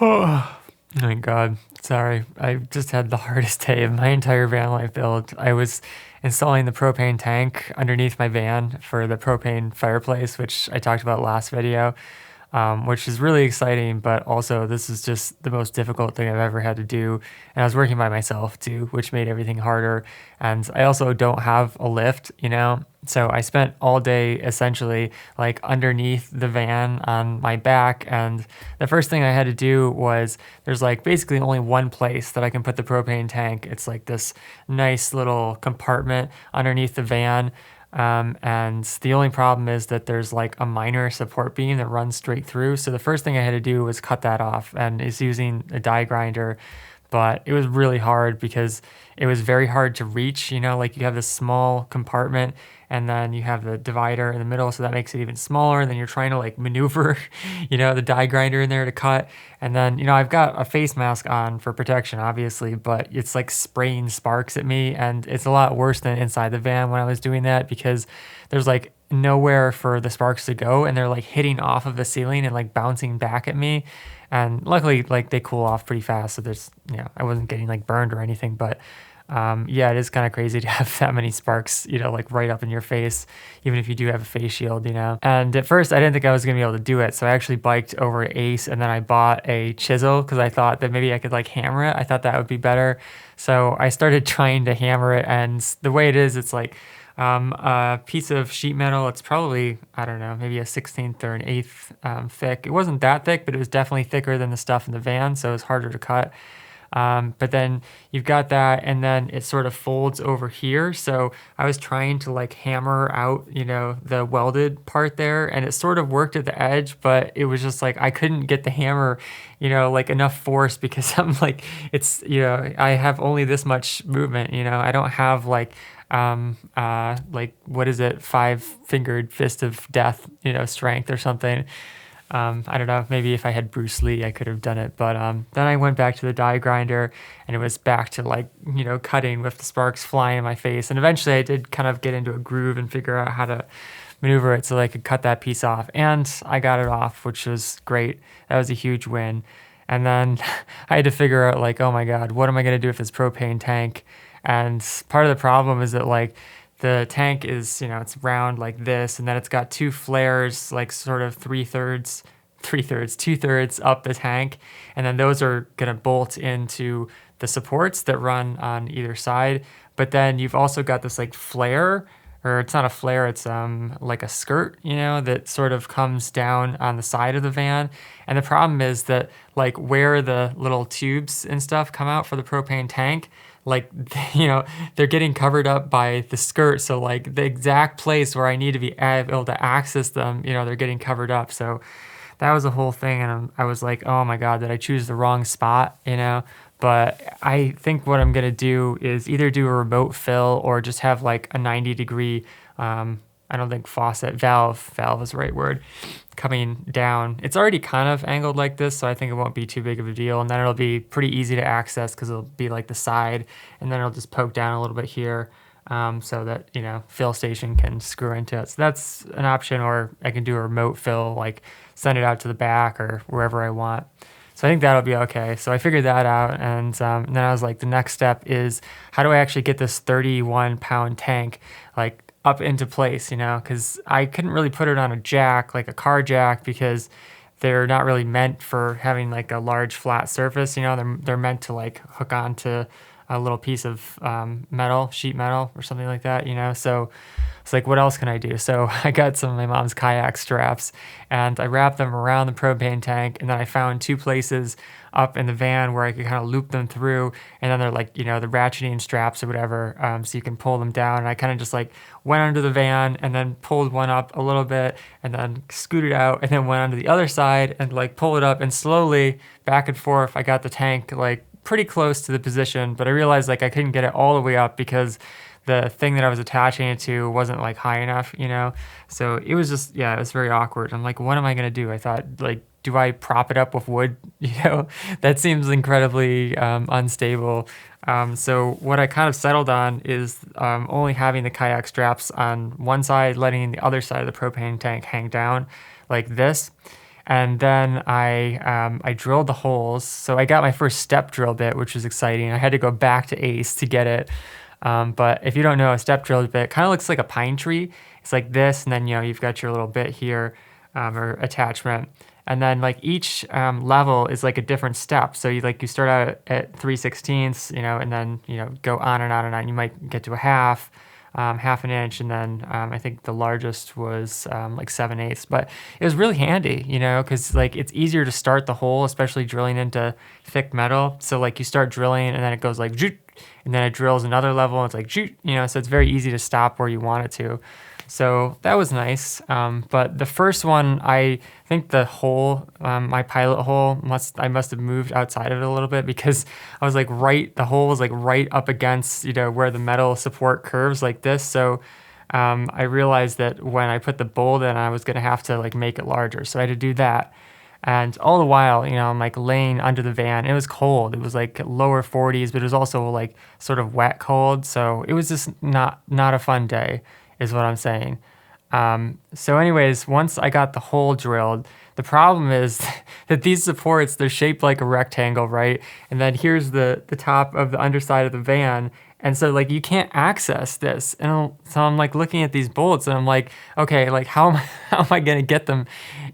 Oh my God. Sorry. I just had the hardest day of my entire van life build. I was installing the propane tank underneath my van for the propane fireplace, which I talked about last video, which is really exciting, but also this is just the most difficult thing I've ever had to do. And I was working by myself too, which made everything harder. And I also don't have a lift, So I spent all day essentially like underneath the van on my back. And the first thing I had to do was there's like basically only one place that I can put the propane tank. It's like this nice little compartment underneath the van. And the only problem is that there's like a minor support beam that runs straight through. So the first thing I had to do was cut that off and is using a die grinder. But it was really hard because it was very hard to reach, like you have this small compartment and then you have the divider in the middle. So that makes it even smaller. And then you're trying to like maneuver, the die grinder in there to cut. And then, I've got a face mask on for protection, obviously, but it's like spraying sparks at me. And it's a lot worse than inside the van when I was doing that because there's like nowhere for the sparks to go. And they're like hitting off of the ceiling and like bouncing back at me. And luckily, like they cool off pretty fast. So there's, I wasn't getting like burned or anything, but yeah, it is kind of crazy to have that many sparks, like right up in your face, even if you do have a face shield, And at first, I didn't think I was going to be able to do it. So I actually biked over to Ace and then I bought a chisel because I thought that maybe I could like hammer it. I thought that would be better. So I started trying to hammer it. And the way it is, it's like a piece of sheet metal. It's probably, I don't know, maybe a 16th or an eighth thick. It wasn't that thick, but it was definitely thicker than the stuff in the van. So it was harder to cut. But then you've got that and then it sort of folds over here. So I was trying to like hammer out, the welded part there and it sort of worked at the edge, but it was just like, I couldn't get the hammer, like enough force because I'm like, it's, I have only this much movement, I don't have like what is it? 5-fingered fist of death, strength or something. I don't know, maybe if I had Bruce Lee, I could have done it. But then I went back to the die grinder and it was back to like, cutting with the sparks flying in my face. And eventually I did kind of get into a groove and figure out how to maneuver it so that I could cut that piece off. And I got it off, which was great. That was a huge win. And then I had to figure out like, oh my God, what am I going to do with this propane tank? And part of the problem is that like, the tank is, it's round like this, and then it's got two flares, like sort of two-thirds up the tank. And then those are going to bolt into the supports that run on either side. But then you've also got this like flare, or it's not a flare, it's like a skirt, that sort of comes down on the side of the van. And the problem is that like where the little tubes and stuff come out for the propane tank, like, they're getting covered up by the skirt. So like the exact place where I need to be able to access them, they're getting covered up. So that was a whole thing. And I was like, oh my God, did I choose the wrong spot, But I think what I'm going to do is either do a remote fill or just have like a 90-degree, I don't think valve is the right word, coming down. It's already kind of angled like this, so I think it won't be too big of a deal. And then it'll be pretty easy to access because it'll be like the side, and then it'll just poke down a little bit here so that, fill station can screw into it. So that's an option, or I can do a remote fill, like send it out to the back or wherever I want. So I think that'll be okay. So I figured that out, and then I was like, the next step is how do I actually get this 31-pound tank like up into place, because I couldn't really put it on a jack, like a car jack, because they're not really meant for having like a large flat surface, they're meant to like hook onto a little piece of sheet metal or something like that, so it's like, what else can I do? So I got some of my mom's kayak straps and I wrapped them around the propane tank, and then I found two places up in the van where I could kind of loop them through, and then they're like, the ratcheting straps or whatever, so you can pull them down. And I kind of just like went under the van and then pulled one up a little bit and then scooted out and then went onto the other side and like pull it up, and slowly back and forth I got the tank like pretty close to the position. But I realized like I couldn't get it all the way up because the thing that I was attaching it to wasn't like high enough, so it was just, yeah, it was very awkward. I'm like, what am I going to do? I thought, like, do I prop it up with wood? That seems incredibly unstable. So what I kind of settled on is only having the kayak straps on one side, letting the other side of the propane tank hang down like this. And then I drilled the holes. So I got my first step drill bit, which was exciting. I had to go back to Ace to get it. But if you don't know, a step drill bit kind of looks like a pine tree. It's like this, and then you've got your little bit here, or attachment. And then like each level is like a different step. So you start out at 3/16, and then go on and on and on. You might get to a half an inch, and then I think the largest was like 7/8. But it was really handy, because like it's easier to start the hole, especially drilling into thick metal. So like you start drilling, and then it goes like zoot, and then it drills another level, and it's like zoot, so it's very easy to stop where you want it to. So that was nice. But the first one, I think the hole, my pilot hole, I must have moved outside of it a little bit, because I was like the hole was like right up against, where the metal support curves like this. So I realized that when I put the bolt in, I was going to have to like make it larger. So I had to do that. And all the while, I'm like laying under the van. It was cold. It was like lower 40s, but it was also like sort of wet cold. So it was just not a fun day, is what I'm saying. So anyways, once I got the hole drilled, the problem is that these supports, they're shaped like a rectangle, right? And then here's the top of the underside of the van. And so like you can't access this. And so I'm like looking at these bolts, and I'm like, okay, like how am I gonna get them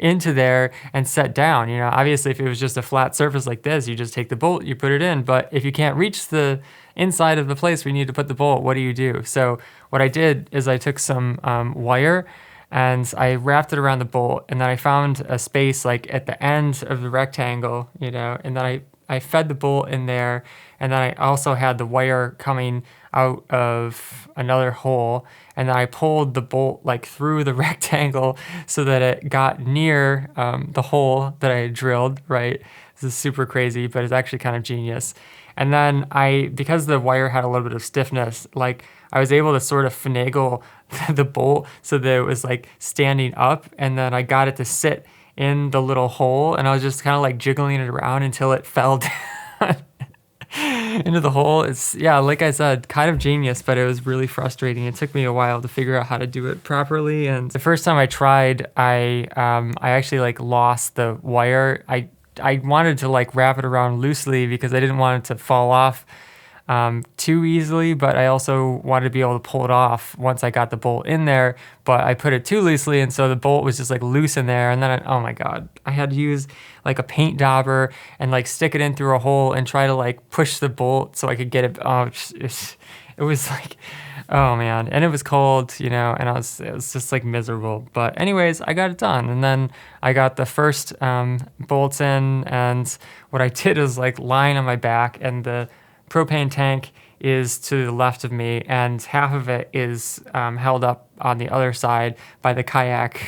into there and set down? Obviously if it was just a flat surface like this, you just take the bolt, you put it in. But if you can't reach the inside of the place where you need to put the bolt, what do you do? So what I did is I took some wire, and I wrapped it around the bolt, and then I found a space like at the end of the rectangle, and then I fed the bolt in there, and then I also had the wire coming out of another hole, and then I pulled the bolt like through the rectangle so that it got near the hole that I had drilled, right? This is super crazy, but it's actually kind of genius. And then because the wire had a little bit of stiffness, like I was able to sort of finagle the bolt so that it was like standing up, and then I got it to sit in the little hole, and I was just kind of like jiggling it around until it fell down into the hole. It's, yeah, like I said, kind of genius, but it was really frustrating. It took me a while to figure out how to do it properly. And the first time I tried, I actually like lost the wire. I wanted to like wrap it around loosely because I didn't want it to fall off too easily, but I also wanted to be able to pull it off once I got the bolt in there. But I put it too loosely, and so the bolt was just like loose in there. And then oh my God, I had to use like a paint dauber and like stick it in through a hole and try to like push the bolt so I could get it. It was like, oh man, and it was cold, and it was just like miserable. But anyways, I got it done, and then I got the first bolts in, and what I did is like lying on my back, and the propane tank is to the left of me, and half of it is held up on the other side by the kayak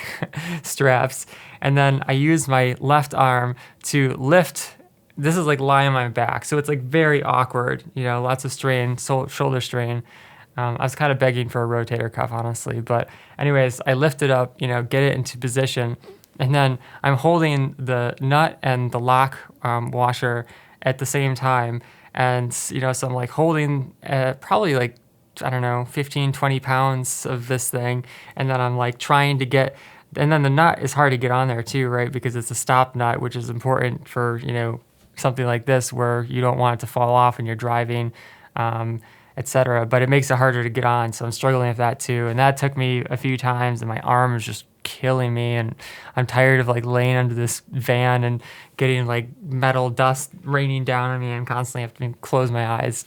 straps. And then I use my left arm to lift. This is like lying on my back, so it's like very awkward, lots of strain, shoulder strain. I was kind of begging for a rotator cuff, honestly. But anyways, I lift it up, get it into position, and then I'm holding the nut and the lock washer at the same time. And, so I'm like holding probably like, I don't know, 15, 20 pounds of this thing. And then I'm like trying to get, and then the nut is hard to get on there too, right? Because it's a stop nut, which is important for, something like this where you don't want it to fall off when you're driving, etc. But it makes it harder to get on. So I'm struggling with that too. And that took me a few times, and my arm is just killing me, and I'm tired of like laying under this van and getting like metal dust raining down on me, and constantly have to close my eyes.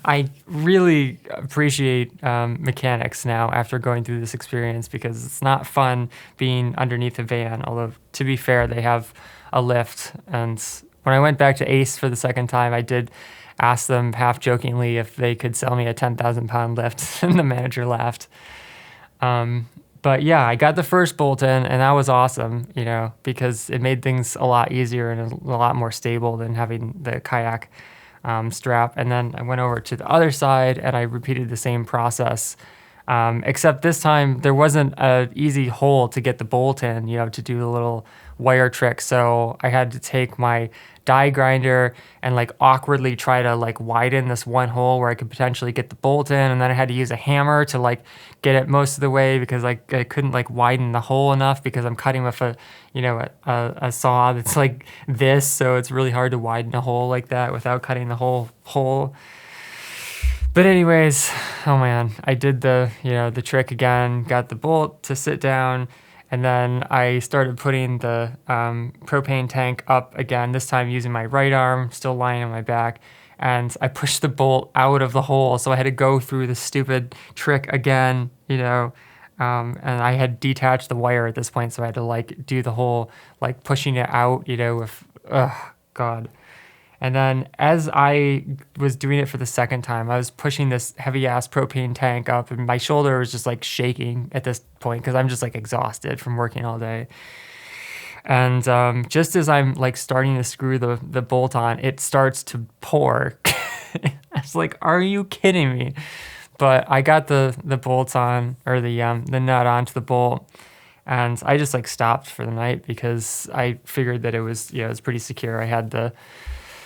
I really appreciate mechanics now after going through this experience, because it's not fun being underneath a van, although to be fair, they have a lift. And when I went back to Ace for the second time, I did ask them half jokingly if they could sell me a 10,000 pound lift, and the manager laughed. But yeah, I got the first bolt in, and that was awesome, because it made things a lot easier and a lot more stable than having the kayak strap. And then I went over to the other side, and I repeated the same process, except this time there wasn't an easy hole to get the bolt in, to do the little wire trick. So I had to take my die grinder and like awkwardly try to like widen this one hole where I could potentially get the bolt in, and then I had to use a hammer to like get it most of the way because I couldn't like widen the hole enough because I'm cutting with a a saw that's like this, so it's really hard to widen a hole like that without cutting the whole hole. But anyways, oh man, I did the trick again, got the bolt to sit down, and then I started putting the propane tank up again, this time using my right arm, still lying on my back, and I pushed the bolt out of the hole, so I had to go through the stupid trick again, and I had detached the wire at this point, so I had to like do the whole like pushing it out, with, God. And then as I was doing it for the second time, I was pushing this heavy ass propane tank up, and my shoulder was just like shaking at this point because I'm just like exhausted from working all day. And just as I'm like starting to screw the bolt on, it starts to pour. I was like, "Are you kidding me?" But I got the bolts on, or the nut onto the bolt, and I just like stopped for the night because I figured that it was it was pretty secure. I had the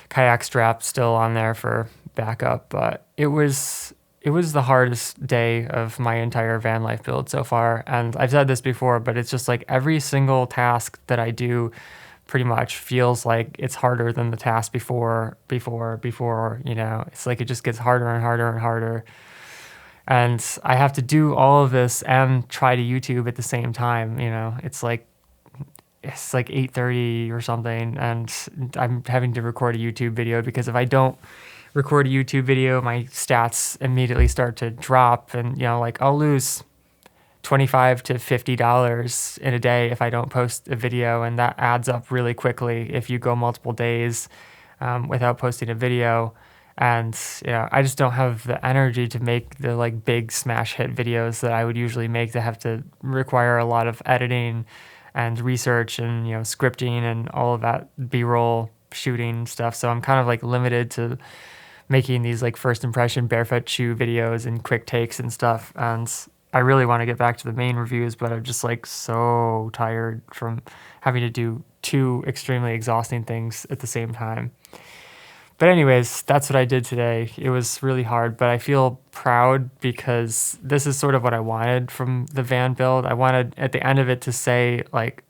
kayak strap still on there for backup, but it was the hardest day of my entire van life build so far. And I've said this before, but it's just like every single task that I do pretty much feels like it's harder than the task before, it's like it just gets harder and harder and harder. And I have to do all of this and try to YouTube at the same time, it's like 8:30 or something, and I'm having to record a YouTube video because if I don't record a YouTube video, my stats immediately start to drop, and like I'll lose $25 to $50 in a day if I don't post a video, and that adds up really quickly if you go multiple days without posting a video. And I just don't have the energy to make the like big smash hit videos that I would usually make that have to require a lot of editing and research and scripting and all of that B-roll shooting stuff. So I'm kind of like limited to making these like first impression barefoot shoe videos and quick takes and stuff. And I really want to get back to the main reviews, but I'm just like so tired from having to do two extremely exhausting things at the same time. But anyways, that's what I did today. It was really hard, but I feel proud because this is sort of what I wanted from the van build. I wanted at the end of it to say like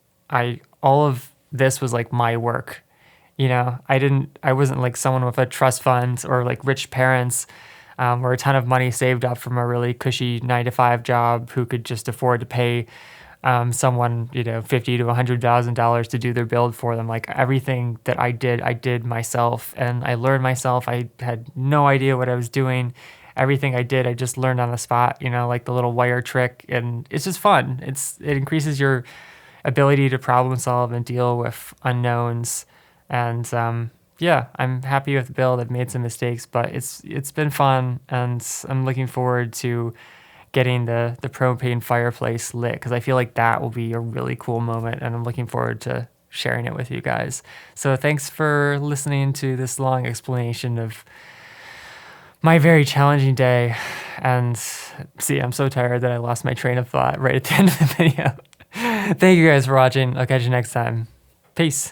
all of this was like my work. I wasn't like someone with a trust fund or like rich parents or a ton of money saved up from a really cushy 9-to-5 job who could just afford to pay someone, $50,000 to $100,000 to do their build for them. Like everything that I did myself, and I learned myself. I had no idea what I was doing. Everything I did, I just learned on the spot, like the little wire trick, and it's just fun. It increases your ability to problem solve and deal with unknowns. And yeah, I'm happy with the build. I've made some mistakes, but it's been fun, and I'm looking forward to getting the propane fireplace lit because I feel like that will be a really cool moment, and I'm looking forward to sharing it with you guys. So thanks for listening to this long explanation of my very challenging day. And see, I'm so tired that I lost my train of thought right at the end of the video. Thank you guys for watching. I'll catch you next time. Peace.